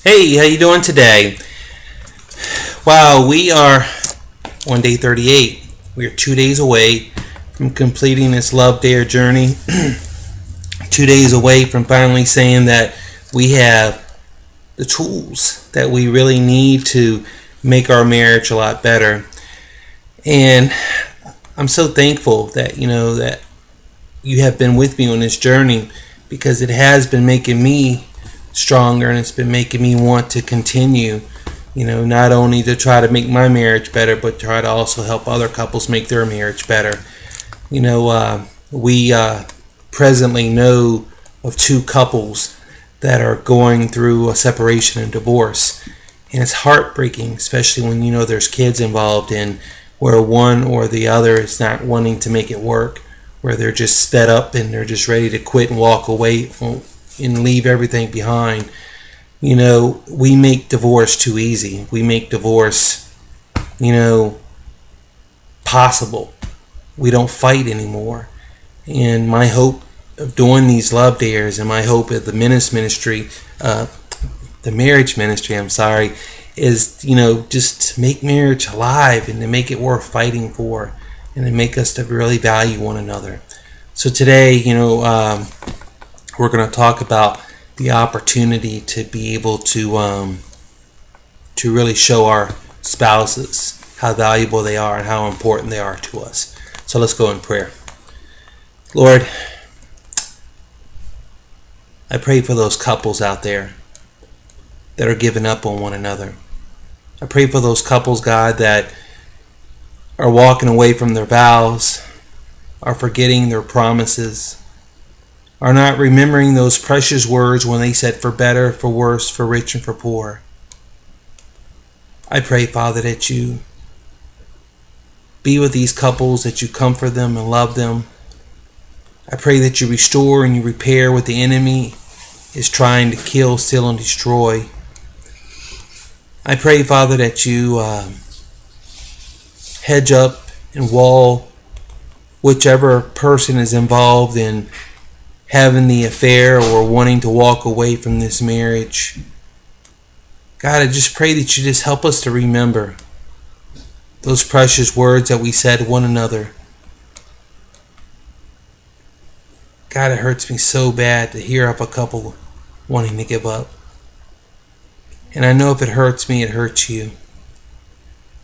Hey, how you doing today? Wow, we are on day 38. We are 2 days away from completing this Love Dare journey. 2 days away from finally saying that we have the tools that we really need to make our marriage a lot better. And I'm so thankful that that you have been with me on this journey, because it has been making me stronger, and it's been making me want to continue, not only to try to make my marriage better, but try to also help other couples make their marriage better. We presently know of two couples that are going through a separation and divorce, and it's heartbreaking, especially when there's kids involved, in where one or the other is not wanting to make it work, where they're just fed up and they're just ready to quit and walk away and leave everything behind. We make divorce too easy. We make divorce, possible. We don't fight anymore. And my hope of doing these love dares, and my hope of the marriage ministry, is, just to make marriage alive and to make it worth fighting for, and to make us to really value one another. So today, we're going to talk about the opportunity to be able to really show our spouses how valuable they are and how important they are to us. So let's go in prayer. Lord, I pray for those couples out there that are giving up on one another. I pray for those couples, God, that are walking away from their vows, are forgetting their promises, are not remembering those precious words when they said, for better, for worse, for rich, and for poor. I pray, Father, that you be with these couples, that you comfort them and love them. I pray that you restore and you repair what the enemy is trying to kill, steal, and destroy. I pray, Father, that you hedge up and wall whichever person is involved in having the affair or wanting to walk away from this marriage. God, I just pray that you just help us to remember those precious words that we said to one another. God, it hurts me so bad to hear of a couple wanting to give up. And I know if it hurts me, it hurts you.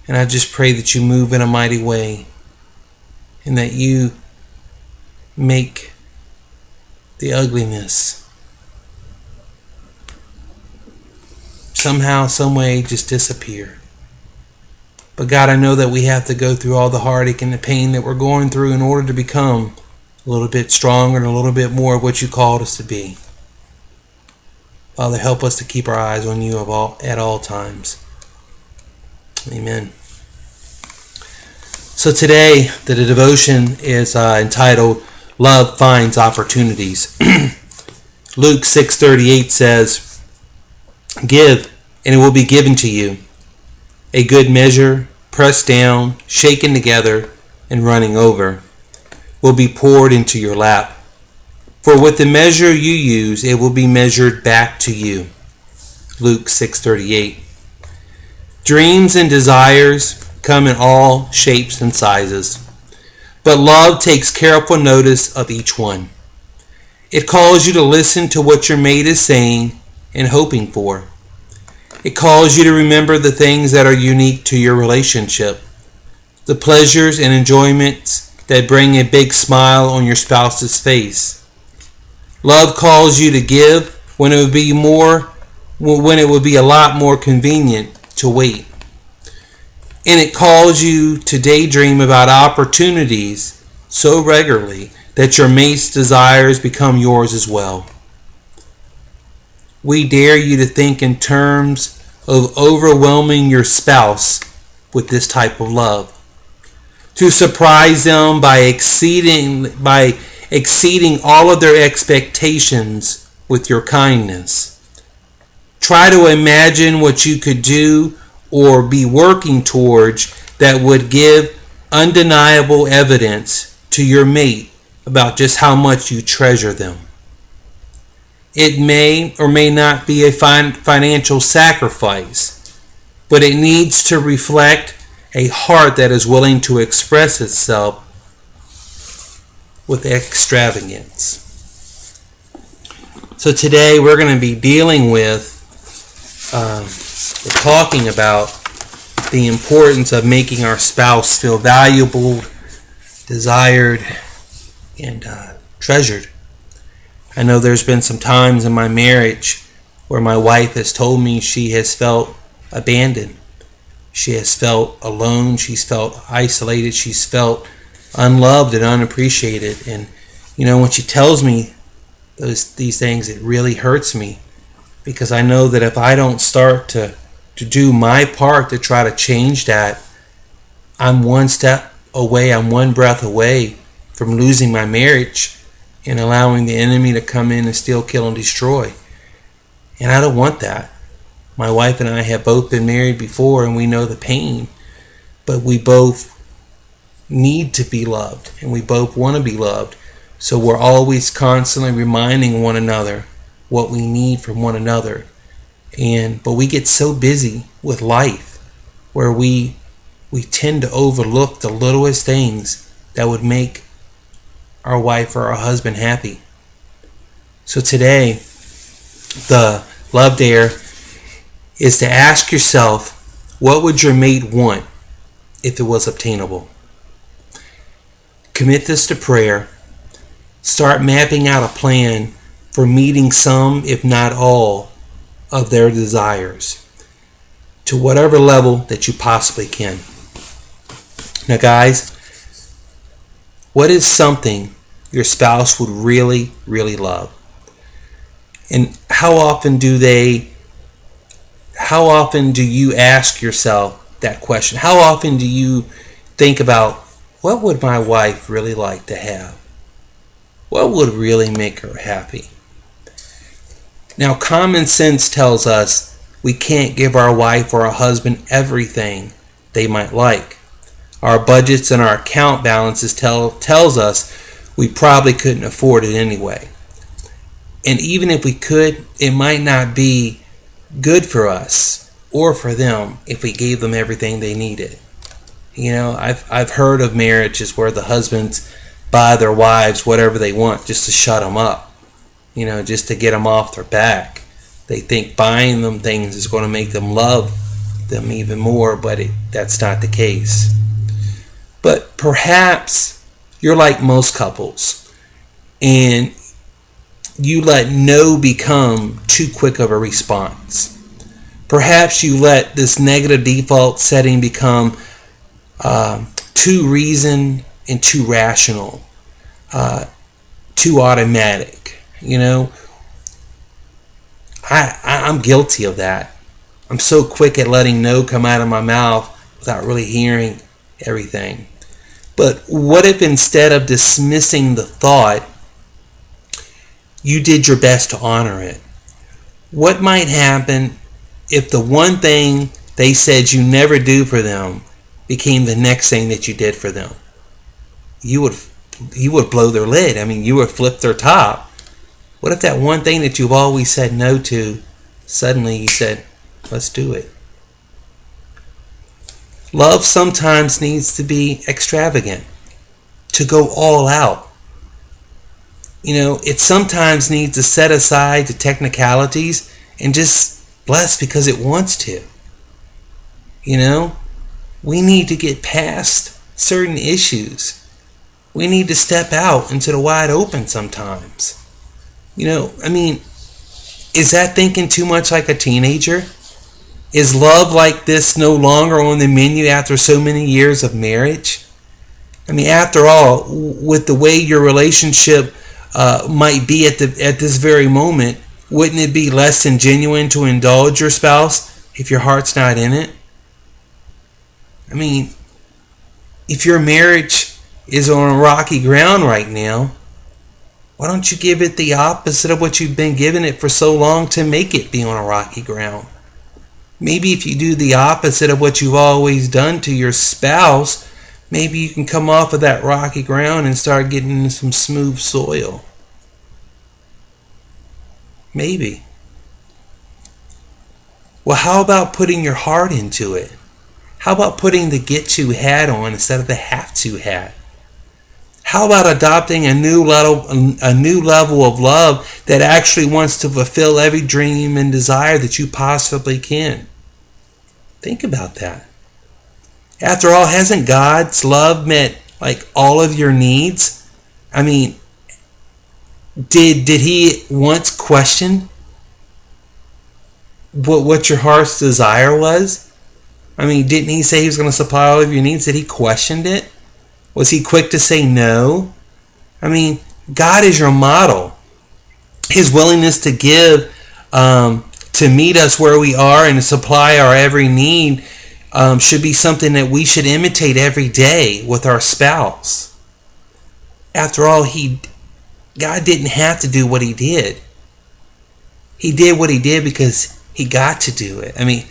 And I just pray that you move in a mighty way, and that you make the ugliness somehow, some way just disappear. But God, I know that we have to go through all the heartache and the pain that we're going through in order to become a little bit stronger and a little bit more of what you called us to be. Father, help us to keep our eyes on you at all times. Amen. So today, the devotion is entitled, Love Finds Opportunities. Luke 6:38 says, give, and it will be given to you. A good measure, pressed down, shaken together, and running over, will be poured into your lap. For with the measure you use, it will be measured back to you. Luke 6:38. Dreams and desires come in all shapes and sizes, but love takes careful notice of each one. It calls you to listen to what your mate is saying and hoping for. It calls you to remember the things that are unique to your relationship, the pleasures and enjoyments that bring a big smile on your spouse's face. Love calls you to give when it would be a lot more convenient to wait. And it calls you to daydream about opportunities so regularly that your mate's desires become yours as well. We dare you to think in terms of overwhelming your spouse with this type of love, to surprise them by exceeding all of their expectations with your kindness. Try to imagine what you could do or be working towards that would give undeniable evidence to your mate about just how much you treasure them. It may or may not be a financial sacrifice, but it needs to reflect a heart that is willing to express itself with extravagance. So today we're going to be dealing with, talking about the importance of making our spouse feel valuable, desired, and treasured. I know there's been some times in my marriage where my wife has told me she has felt abandoned. She has felt alone. She's felt isolated. She's felt unloved and unappreciated. And, when she tells me these things, it really hurts me, because I know that if I don't start to do my part to try to change that, I'm one step away, I'm one breath away from losing my marriage and allowing the enemy to come in and steal, kill, and destroy. And I don't want that. My wife and I have both been married before, and we know the pain, but we both need to be loved, and we both want to be loved. So we're always constantly reminding one another what we need from one another. But we get so busy with life where we tend to overlook the littlest things that would make our wife or our husband happy. So today, the love dare is to ask yourself, what would your mate want if it was obtainable? Commit this to prayer. Start mapping out a plan for meeting some, if not all, of their desires to whatever level that you possibly can. Now, guys, what is something your spouse would really, really love? And how often do you ask yourself that question? How often do you think about, what would my wife really like to have? What would really make her happy? Now, common sense tells us we can't give our wife or our husband everything they might like. Our budgets and our account balances tells us we probably couldn't afford it anyway. And even if we could, it might not be good for us or for them if we gave them everything they needed. I've heard of marriages where the husbands buy their wives whatever they want just to shut them up, just to get them off their back. They think buying them things is going to make them love them even more, but that's not the case. But perhaps you're like most couples, and you let no become too quick of a response. Perhaps you let this negative default setting become too reasoned and too rational, too automatic. I'm guilty of that. I'm so quick at letting no come out of my mouth without really hearing everything. But what if instead of dismissing the thought, you did your best to honor it? What might happen if the one thing they said you never do for them became the next thing that you did for them? You would blow their lid. You would flip their top. What if that one thing that you've always said no to, suddenly you said, let's do it? Love sometimes needs to be extravagant, to go all out. It sometimes needs to set aside the technicalities and just bless because it wants to. We need to get past certain issues. We need to step out into the wide open sometimes. Is that thinking too much like a teenager? Is love like this no longer on the menu after so many years of marriage? After all, with the way your relationship might be at this very moment, wouldn't it be less than genuine to indulge your spouse if your heart's not in it? If your marriage is on rocky ground right now, why don't you give it the opposite of what you've been giving it for so long to make it be on a rocky ground? Maybe if you do the opposite of what you've always done to your spouse, maybe you can come off of that rocky ground and start getting into some smooth soil. Maybe. Well, how about putting your heart into it? How about putting the get to hat on instead of the have to hat? How about adopting a new level of love that actually wants to fulfill every dream and desire that you possibly can? Think about that. After all, hasn't God's love met like all of your needs? I mean, did he once question what your heart's desire was? I mean, didn't he say he was going to supply all of your needs? Did he question it? Was he quick to say no? I mean, God is your model. His willingness to give, to meet us where we are and to supply our every need should be something that we should imitate every day with our spouse. After all, God didn't have to do what he did. He did what he did because he got to do it. I mean,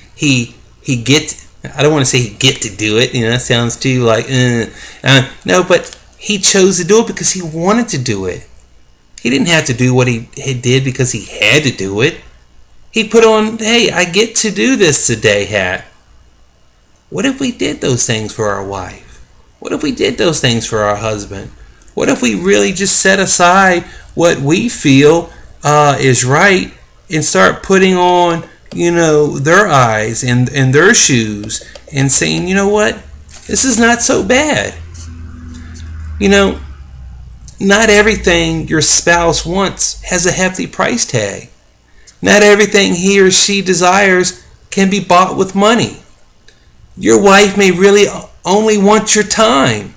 I don't want to say he get to do it. That sounds too like, no, but he chose to do it because he wanted to do it. He didn't have to do what he did because he had to do it. He put on, hey, I get to do this today hat. What if we did those things for our wife? What if we did those things for our husband? What if we really just set aside what we feel is right and start putting on, their eyes and their shoes and saying, you know what? This is not so bad. Not everything your spouse wants has a hefty price tag. Not everything he or she desires can be bought with money. Your wife may really only want your time.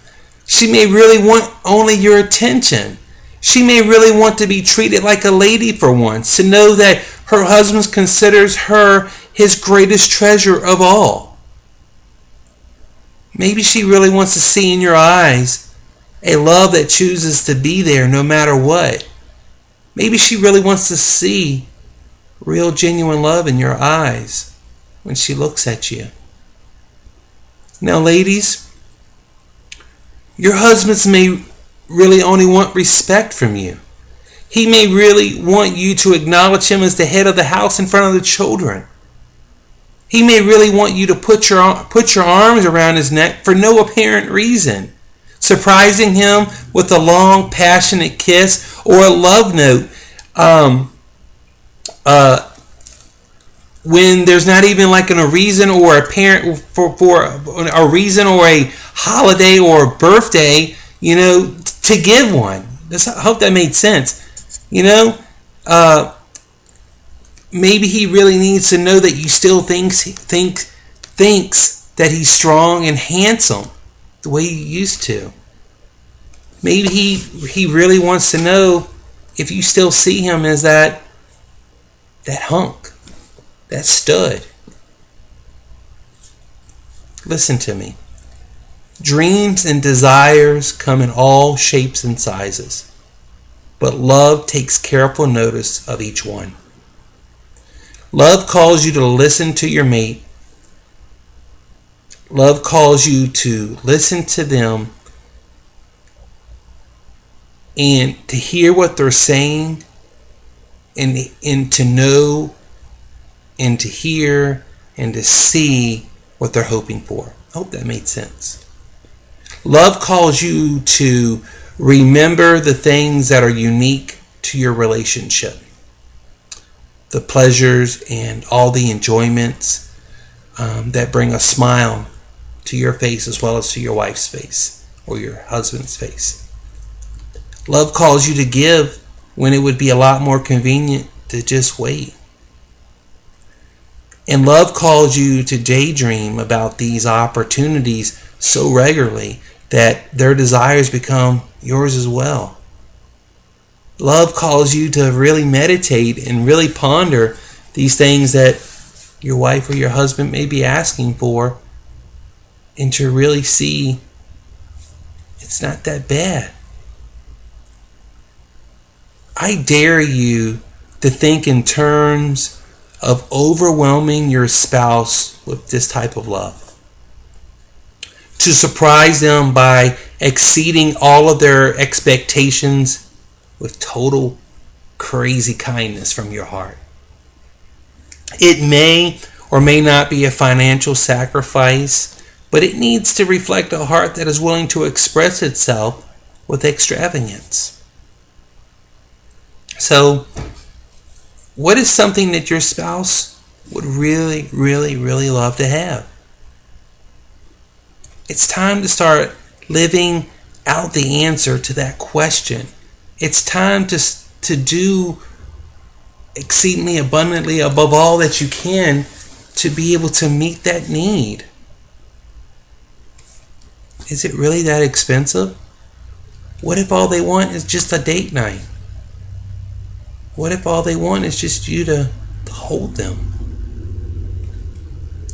She may really want only your attention. She may really want to be treated like a lady for once, to know that her husband considers her his greatest treasure of all. Maybe she really wants to see in your eyes a love that chooses to be there no matter what. Maybe she really wants to see real genuine love in your eyes when she looks at you. Now, ladies, your husbands may really only want respect from you. He may really want you to acknowledge him as the head of the house in front of the children. He may really want you to put your arms around his neck for no apparent reason, surprising him with a long, passionate kiss or a love note when there's not even like a reason or a parent for a reason or a holiday or a birthday, to give one. I hope that made sense. Maybe he really needs to know that you still thinks that he's strong and handsome the way you used to. Maybe he really wants to know if you still see him as that hunk, that stud. Listen to me. Dreams and desires come in all shapes and sizes, but love takes careful notice of each one. Love calls you to listen to your mate. Love calls you to listen to them and to hear what they're saying and to know and to hear and to see what they're hoping for. I hope that made sense. Love calls you to remember the things that are unique to your relationship. The pleasures and all the enjoyments that bring a smile to your face as well as to your wife's face or your husband's face. Love calls you to give when it would be a lot more convenient to just wait. And love calls you to daydream about these opportunities so regularly that their desires become yours as well. Love calls you to really meditate and really ponder these things that your wife or your husband may be asking for and to really see it's not that bad. I dare you to think in terms of overwhelming your spouse with this type of love. To surprise them by exceeding all of their expectations with total crazy kindness from your heart. It may or may not be a financial sacrifice, but it needs to reflect a heart that is willing to express itself with extravagance. So, what is something that your spouse would really, really, really love to have? It's time to start living out the answer to that question. It's time to do exceedingly abundantly above all that you can to be able to meet that need. Is it really that expensive? What if all they want is just a date night? What if all they want is just you to hold them?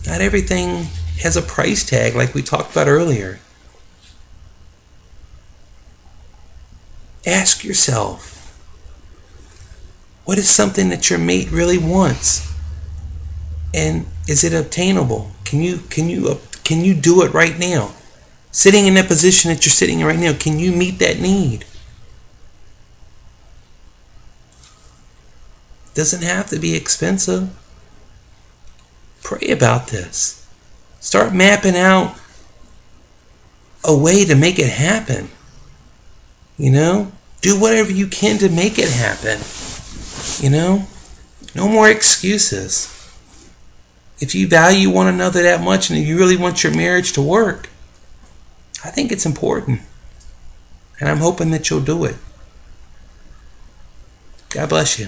Not everything has a price tag like we talked about earlier. Ask yourself, what is something that your mate really wants? And is it obtainable? Can you do it right now? Sitting in that position that you're sitting in right now, can you meet that need? Doesn't have to be expensive. Pray about this. Start mapping out a way to make it happen. Do whatever you can to make it happen. No more excuses. If you value one another that much and you really want your marriage to work, I think it's important. And I'm hoping that you'll do it. God bless you.